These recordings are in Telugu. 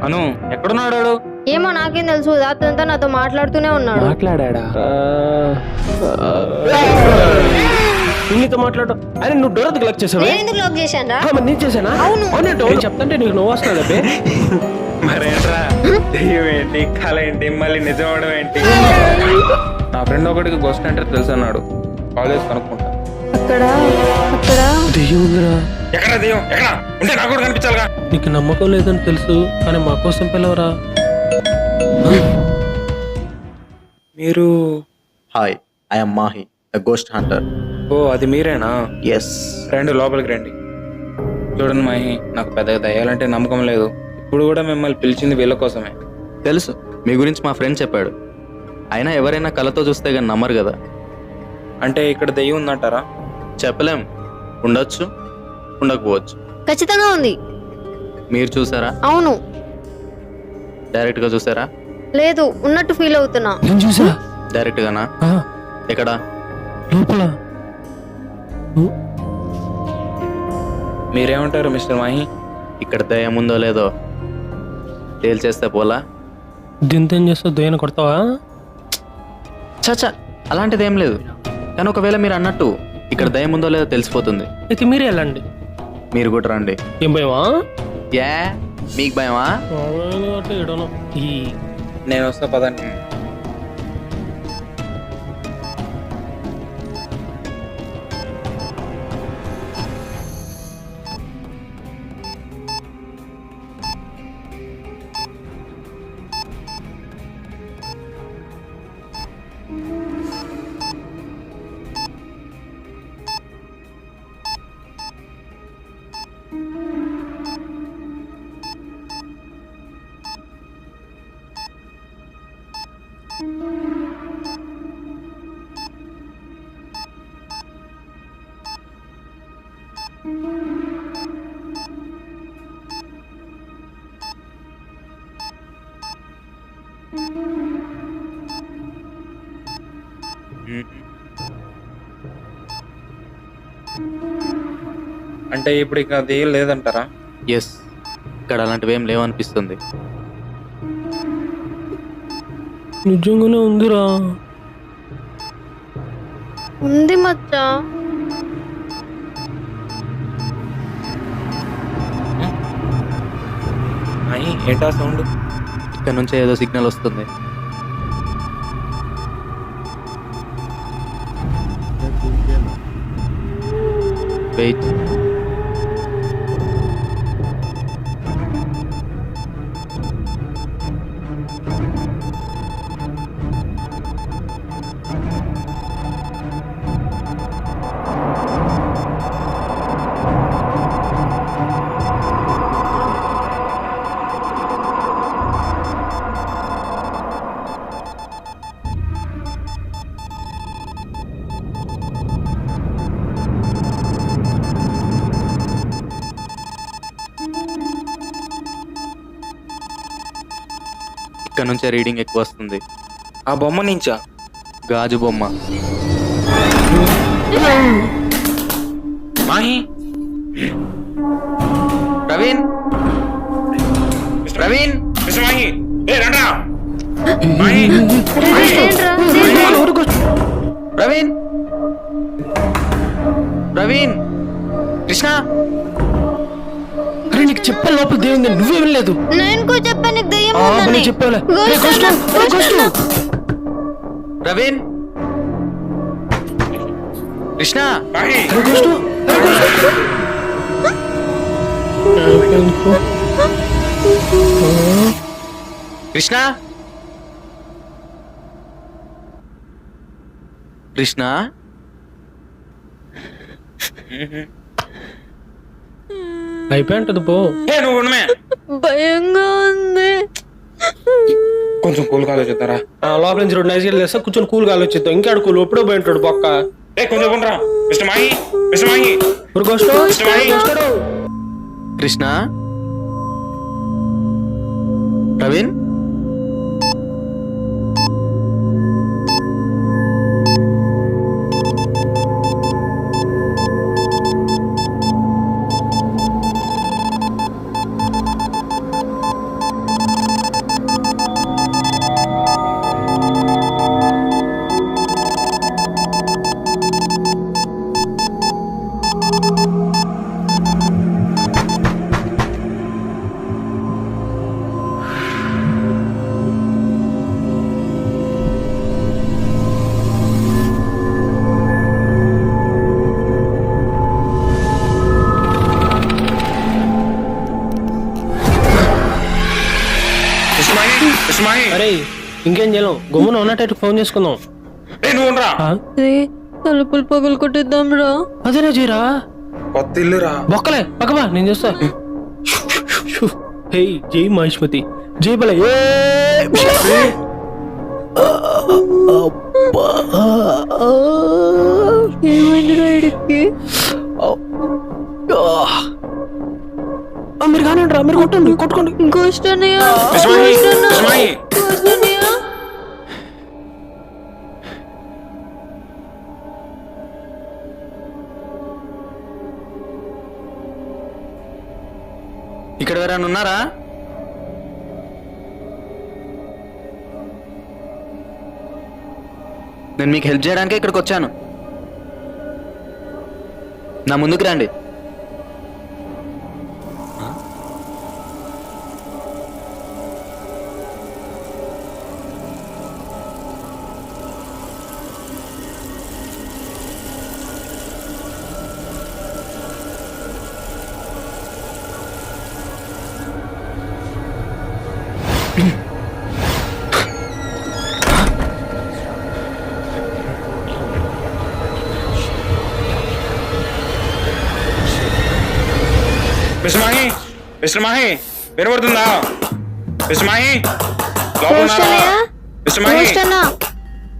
అను ఎక్కడున్నాడు? ఏమో నాకేం తెలుసు, రాత్రంతా నాతో మాట్లాడుతూనే ఉన్నాడు. మాట్లాడా? నీతో మాట్లాడు అని నువ్వు డోర్ లాక్ చేసావా? నేను ఎందుకు లాక్ చేశాను రా? మరి నేను చేశానా? అవును. నేను చెప్తాంటే నీకు నువ్వు వస్తున్నాడు అబ్బే. మరేంట్రా దెయ్యం ఏంటి, కళ ఏంటి, మళ్ళీ నిజం అవడం ఏంటి? నా ఫ్రెండ్ ఒకటికి గోస్ట్ అంటే తెలుసు అన్నాడు, కాల్ చేసి కనుక్కుంటా. అక్కడ అక్కడ దెయ్యం ఉందిరా. ఎక్కడ దెయ్యం? ఎక్కడ ఉంటే నాకు కూడా కనిపించాలిగా. నీకు నమ్మకం లేదని తెలుసు కానీ మా కోసం పిలవరా? మీరు? Hi, I'm Mahi, a ghost hunter. ఓ అది మీరేనా? ఎస్. రండి లోపలికి రండి. చూడండి మాహి, నాకు పెద్దగా దయ్యాలంటే నమ్మకం లేదు. ఇప్పుడు కూడా మిమ్మల్ని పిలిచింది వీళ్ళ కోసమే. తెలుసు, మీ గురించి మా ఫ్రెండ్ చెప్పాడు. అయినా ఎవరైనా కళ్ళతో చూస్తే కానీ నమ్మరు కదా. అంటే ఇక్కడ దెయ్యం ఉందంటారా? చెప్పలేం, ఉండొచ్చు, ఉండకపోవచ్చు. ఖచ్చితంగా ఉంది. మీరు చూసారా? అవును. డైరెక్ట్ గా చూసారా? లేదు, ఉన్నట్టు ఫీల్ అవుతున్నా. నేను చూసా. డైరెక్ట్ గానా? ఎక్కడ? లోపల. మీరేమంటారు మిస్టర్ మాహి? ఇక్కడ దయ్యం ఉందో లేదో తేల్చేస్తే పోలా? దింతేం చేస్తావు? దయ్యాన్ని కొడతావా? చచ్చా, అలాంటిదేం లేదు. కానీ ఒకవేళ మీరు అన్నట్టు ఇక్కడ దయ్యం ఉందో లేదో తెలిసిపోతుంది. అయితే మీరే వెళ్ళండి. మీరు కూడా రండి. ఏం భయమా? యా, మీకు భయమా? నేను వస్తా పదండి. అంటే ఇప్పుడు ఇక దెయ్యం లేదంటారా? ఎస్, ఇక్కడ అలాంటివి ఏం లేవనిపిస్తుంది. నిజంగానే ఉందిరా. ఉంది మచ్చా. మాహి, ఏంటా సౌండ్? ఇక్కడ నుంచే ఏదో సిగ్నల్ వస్తుంది. వెయిట్. ఇక్కడ నుంచే రీడింగ్ ఎక్కువ వస్తుంది. ఆ బొమ్మ నుంచా? గాజు బొమ్మ. మాహి, ప్రవీణ్, ప్రవీణ్, మిస్టర్ మాహి, ఏ రండ్రా. మాహి, ఏంట్రా? ప్రవీణ్, ప్రవీణ్, కృష్ణ. అరే నీకు చెప్పా లోపల దేవుంది, నువ్వే వెళ్ళలేదు. నేను కూడా చెప్పాను నీకు దెయ్యం ఉందని. చెప్పాలే. గోస్ట్ అన్న, గోస్ట్ అన్న. ప్రవీణ్, కృష్ణ. మాహి, కృష్ణ, కృష్ణ. అయిపోయింటది పో. ఏ నువ్వు ఉండమే. భయంగా ఉంది. కొంచెం కూల్గా ఆలోచిస్తారా? లోపల నుంచి 2 ఐదు తెస్తా, కూర్చొని కూల్గా ఆలోచిద్దాం. ఇంకాడు కూల్ ఎప్పుడో పోయింటాడు పక్క. ఏ కొంచెం ఉండరా. Mister Mahe, mister Mahe, Krishna, Praveen. ఇంకేం చేయలేం గమ్మున ఉన్నట్టు ఫోన్ చేసుకుందాం. నువ్వు ఉండరా. ఆ? రే తలుపులు పగలు కొట్టిద్దాం రా. అదేనా చేయరా కొత్త ఇల్లురా. బొక్కలే పక్కబా నేను చేస్తా. హే జై మహిష్మతి జై బల ఏమైంది రా ఇడికి? మీరు కానివ్వండి రా, మీరు కొట్టండి కొట్టుకోండి. గోస్ట్ అన్నయ్య, విశ్వనాథి, గోస్ట్ అన్న, విశ్వనాథి. గోస్ట్ అన్నయ్య. ఇక్కడ ఎవరైనా ఉన్నారా? నేను మీకు హెల్ప్ చేయడానికే ఇక్కడికి వచ్చాను. నా ముందుకు రండి. విశ్వమాహి, విశ్వమాహి వినబడుతుందా? విశ్వమాహి లోపల గోస్ట్ ఉన్నారా? అన్నయ్య, విశ్వమాహి, గోస్ట్ అన్న,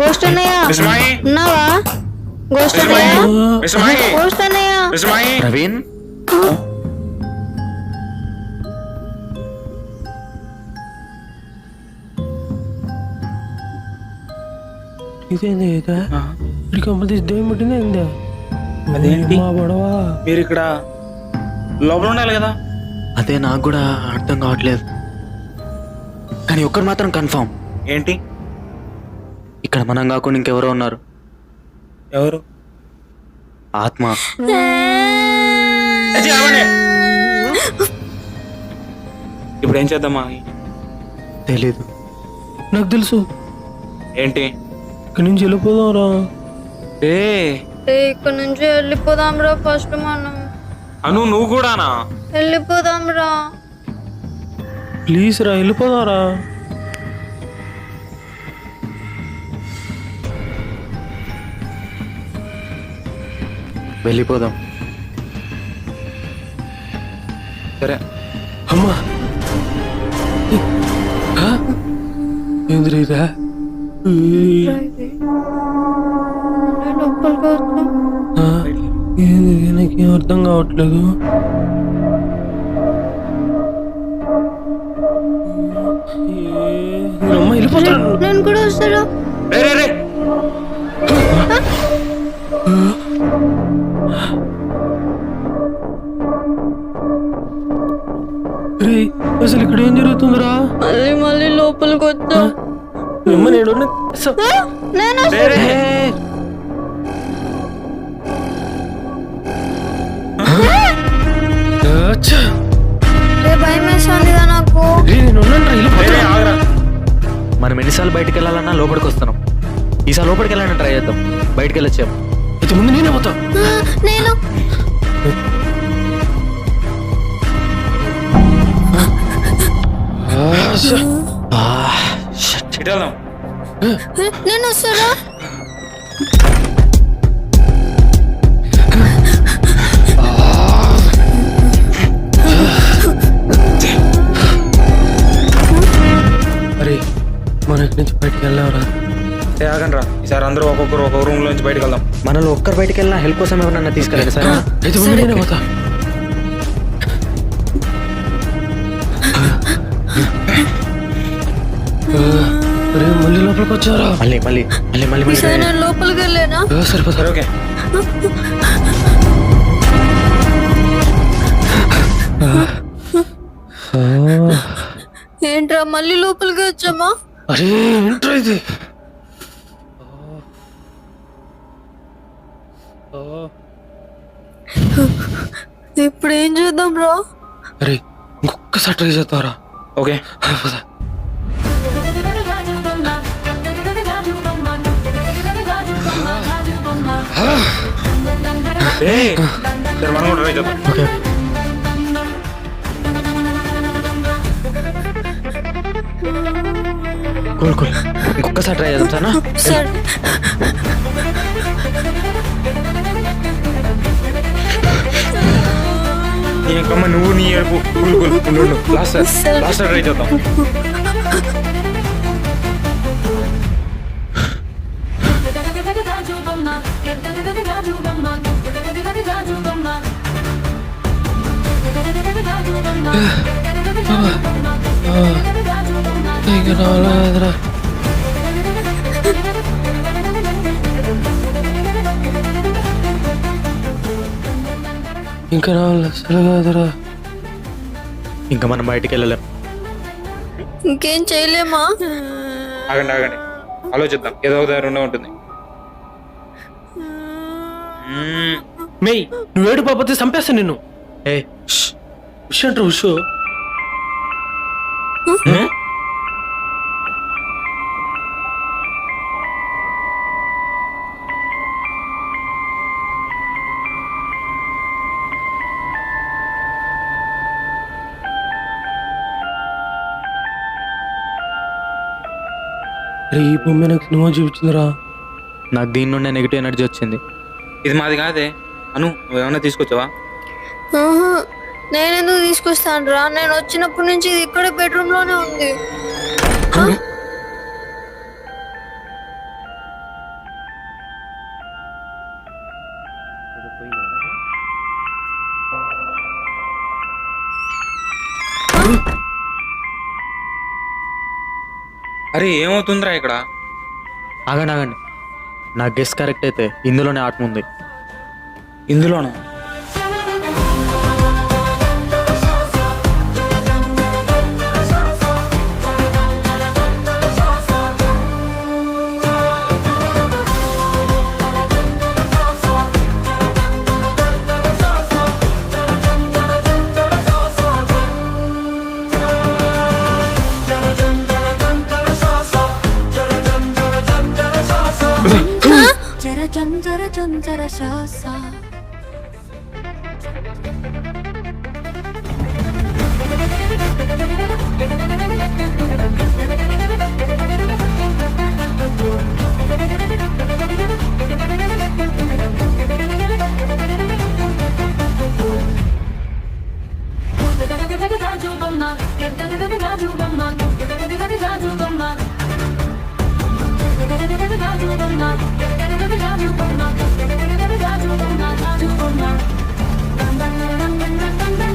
గోస్ట్ అన్నయ్య విశ్వమాహి, ఉన్నావా? గోస్ట్ విశ్వమాహి, అన్నయ్య, విశ్వమాహి, గోస్ట్ అన్నయ్య. విశ్వమాహి. ప్రవీణ్, ఇదేంది ఇదా ఇక్కడికి అమ్మది దెయ్యం పుట్టిందా ఏందా? అదేంటి? మా గొడవ మీరు ఇక్కడ లోపల ఉండాలి కదా. అదే నాకు కూడా అర్థం కావట్లేదు. కానీ ఒక్కటి మాత్రం కన్ఫర్మ్, ఏంటి? ఇక్కడ మనం కాకుండా ఇంకెవరో ఉన్నారు. ఎవరు? ఆత్మ. అజ్జి, ఆగండి. ఇప్పుడు ఏం చేద్దామా? తెలీదు. నాకు తెలుసు. ఏంటి? ఇక్కడి నుంచి వెళ్ళిపోదాం రా. ఏ ఇక్కడ నుంచి వెళ్ళిపోదాం రా. ఫస్ట్ మనం అను నువ్వు కూడానా? వెళ్ళిపోదాం రా. ప్లీజ్ రా వెళ్ళిపోదాం రా. వెళ్ళిపోదాం. సరే. అమ్మా ఏంద్రా ఇదా? లోపలికి వస్తాం. ఏంది నాకేం అర్థం కావట్లేదు. అమ్మ వెళ్ళిపోతాను. నేను కూడా వస్తారా? రే రే రే. రే అసలు ఇక్కడ ఏం జరుగుతుందిరా? మళ్ళీ మళ్ళీ లోపలికి వచ్చా. అమ్మ నేను నేను రే రే. భయం వేసిందిగా నాకు. నేను ఉన్నాను రా, రే, వెళ్ళిపోతా. రే, ఆగరా. మనం ఎన్నిసార్లు బయటికి వెళ్ళాలన్నా లోపలికి వస్తున్నాం. ఈసారి లోపలికి వెళ్ళాలని ట్రై చేద్దాం. బయటికి వెళ్ళొచ్చాం. అయితే ముందు నేనే పోతా. నేను ఇటు వెళ్దాం. నేను వస్తారా? అరే మనం ఇక్కడి నుంచి బయటికి వెళ్ళావరా? ఆగండి రా. ఈసారి అందరూ ఒక్కొక్కరు ఒక్కొక్క రూమ్ నుంచి బయటకు వెళ్దాం. మనలో ఒక్కరు బయటికి వెళ్ళినా హెల్ప్ కోసం ఎవరన్నా తీసుకెళ్ళండి సరే. అయితే ముందు నేనే పోతా. అరే మళ్ళీ లోపలికి వచ్చారా? మళ్ళీ మళ్ళీ మళ్ళీ మళ్ళీ మళ్ళీ ఈసారి నేను లోపలికి వెళ్ళానా? సరిపోతా. సరే ఓకే. ఏంట్రా మళ్ళీ లోపలికి వచ్చామా? అరే ఏంట్రా ఇది? ఇప్పుడు ఏం చేద్దాం రా? అరే ఇంకొకసారి ట్రై చేస్తారా? ఓకే. సరే మనం కూడా ట్రై చేద్దాం. Okay cool cool. ఇంకోసారి ట్రై చేద్దాం సరేనా? సరే. నీకమ్మ నువ్వు నీ ఏడుపు కూల్ కూల్ ఉండు లాస్ట్ ట్రై చేద్దాం. ఇంకా రాలేదురా. ఇంకా రావాలి అసలు కాదురా. ఇంకా మనం బయటికి వెళ్ళలేం. ఇంకేం చేయలేమా? ఆగండి ఆగండి ఆలోచిద్దాం, ఏదో ఒక దారి ఉండే ఉంటుంది. మెయ్ నువ్వు ఏడు పాపతే చంపేస్తా నిన్ను. ఏ ఉష్ అంటారు ఉష్. ఈ బొమ్మ నాకు సినిమా చూపించిందిరా. నాకు దీని నుండి నెగిటివ్ ఎనర్జీ వచ్చింది. ఇది మాది కాదే అను, నువ్వేమన్నా తీసుకొచ్చావా? ఆహా, నేనెందుకు తీసుకొస్తాను రా, నేను వచ్చినప్పటి నుంచి ఇది ఇక్కడ బెడ్రూమ్ లోనే ఉంది. అరే ఏమవుతుందిరా ఇక్కడ? ఆగండి ఆగండి, నా గెస్ కరెక్ట్ అయితే ఇందులోనే ఆత్మ ఉంది. ఇందులోనా? చంచర చంచర శ్వాస Dum dum dum dum dum dum dum.